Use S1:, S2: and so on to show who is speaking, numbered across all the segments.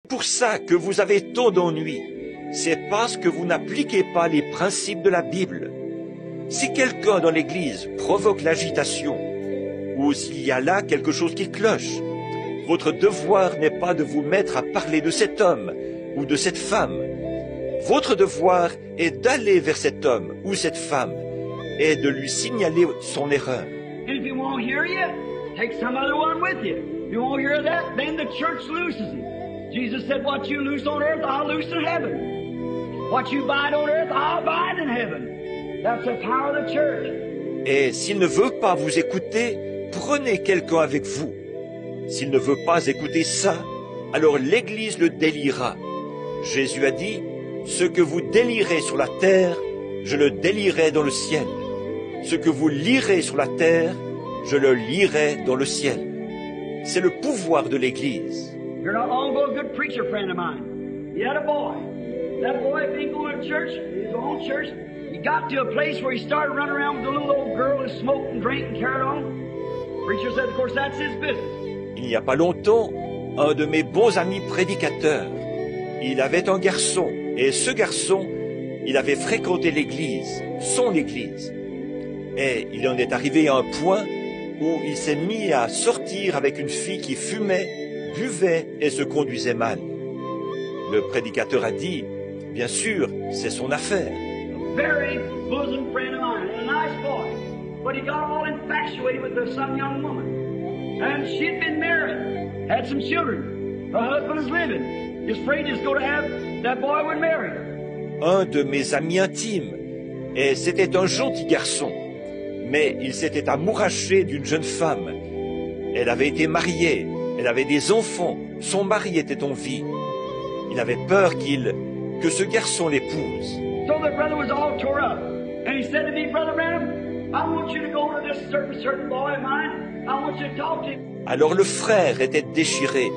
S1: Pour ça que vous avez tant d'ennuis, c'est parce que vous n'appliquez pas les principes de la Bible. Si quelqu'un dans l'Église provoque l'agitation, ou s'il y a là quelque chose qui cloche, votre devoir n'est pas de vous mettre à parler de cet homme ou de cette femme. Votre devoir est d'aller vers cet homme ou cette femme et de lui signaler son erreur.
S2: And if he won't hear you, take some other one with you. If you won't hear that, then the church looses him. Jesus said, what you loose on earth, I'll loose in heaven. What you bind on earth, I'll bind in heaven. That's the power of the church.
S1: Et s'il ne veut pas vous écouter, prenez quelqu'un avec vous. S'il ne veut pas écouter ça, alors l'Église le déliera. Jésus a dit, ce que vous délirez sur la terre, je le délierai dans le ciel. Ce que vous lirez sur la terre, je le lirai dans le ciel. C'est le pouvoir de l'Église.
S2: You're not long ago a good preacher friend of mine. He had a boy. That boy being going to church, his own church, he got to a place where he started running around with a little old girl who smoked and drank and carried on. Preacher said, of course, that's his business.
S1: Il n'y a pas longtemps, un de mes bons amis prédicateurs, il avait un garçon, et ce garçon, il avait fréquenté l'église, son église. Et il en est arrivé à un point où il s'est mis à sortir avec une fille qui fumait, buvait et se conduisait mal. Le prédicateur a dit, bien sûr, c'est son affaire.
S2: Very bosom friend of mine, and a nice boy. But he got all infatuated with some young woman. And she'd been married, had some children. Her husband is living. He's afraid he's going to have that boy would marry her.
S1: Un de mes amis intimes, et c'était un gentil garçon, mais il s'était amouraché d'une jeune femme. Elle avait été mariée, elle avait des enfants, son mari était en vie. Il avait peur que ce garçon l'épouse.
S2: So the brother was all tore up. And he said to me, Brother Branham, I want you to go to this certain boy of mine. I want you to talk to him.
S1: Alors le frère était déchiré,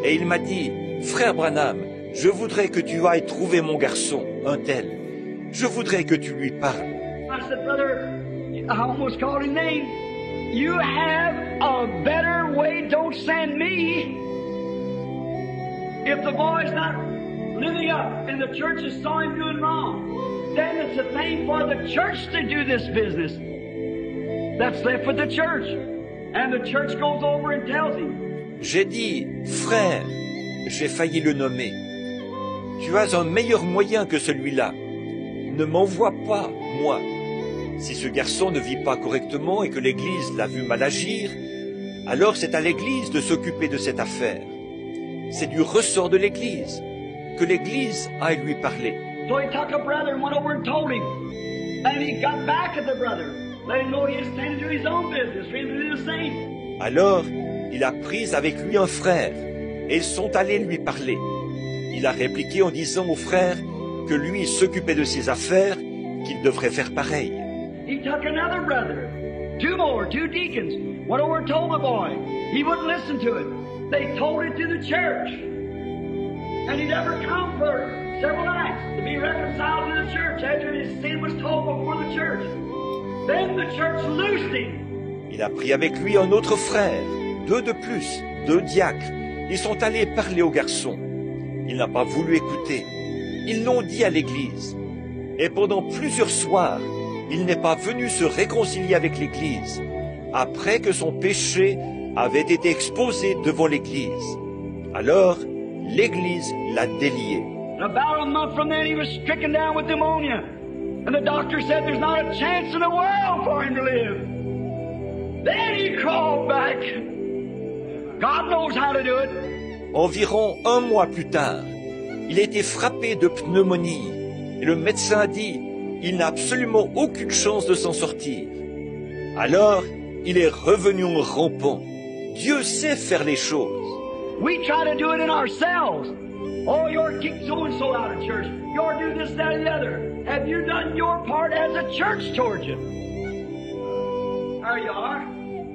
S1: et il m'a dit, Frère Branham, je voudrais que tu ailles trouver mon garçon, un tel. Je voudrais que tu lui parles.
S2: I said, Brother, I almost called his name. You have a better way, don't send me. If the boy's not living up and the church is saw him doing wrong, then it's a thing for the church to do this business. That's left with the church. And the church goes over and tells him.
S1: J'ai dit, frère, j'ai failli le nommer. Tu as un meilleur moyen que celui-là. Ne m'envoie pas, moi. Si ce garçon ne vit pas correctement et que l'Église l'a vu mal agir, alors c'est à l'Église de s'occuper de cette affaire. C'est du ressort de l'Église. Que l'Église aille lui parler.
S2: So he took a brother and went over and told him. And he got back at the brother, let him know he was tending to his own business, for him to do the same.
S1: Alors, il a pris avec lui un frère, et ils sont allés lui parler. Il a répliqué en disant au frère que lui s'occupait de ses affaires, qu'il devrait faire pareil.
S2: He took another brother, two deacons, went over and told the boy. He wouldn't listen to it. They told it to the church. And he never come for several nights to be reconciled to the church after his sin was told before the church. Then the church loosed him.
S1: Il a pris avec lui un autre frère, deux de plus, deux diacres. Ils sont allés parler au garçon. Il n'a pas voulu écouter. Ils l'ont dit à l'église. Et pendant plusieurs soirs, il n'est pas venu se réconcilier avec l'église, après que son péché avait été exposé devant l'église. Alors, l'église l'a délié.
S2: About a month from then, he was stricken down with pneumonia. And the doctor said there's not a chance in the world for him to live. Then he crawled back. God knows how to do it.
S1: Environ un mois plus tard, il a été frappé de pneumonie. Et le médecin a dit, il n'a absolument aucune chance de s'en sortir. Alors, il est revenu en rampant. Dieu sait faire les choses.
S2: We try to do it in ourselves. Oh, you're kicked so-and-so out of church. You're doing this, that, and the other. Have you done your part as a church towards you? There you are.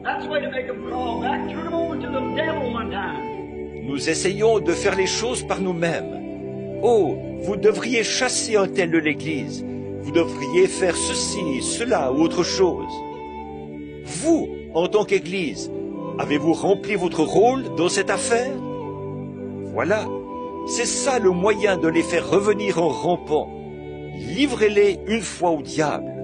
S2: That's the way to make them crawl back. Turn them over to the devil one time.
S1: Nous essayons de faire les choses par nous-mêmes. Oh, vous devriez chasser un tel de l'Église. Vous devriez faire ceci, cela ou autre chose. Vous, en tant qu'Église, avez-vous rempli votre rôle dans cette affaire? Voilà. C'est ça le moyen de les faire revenir en rampant. Livrez-les une fois au diable.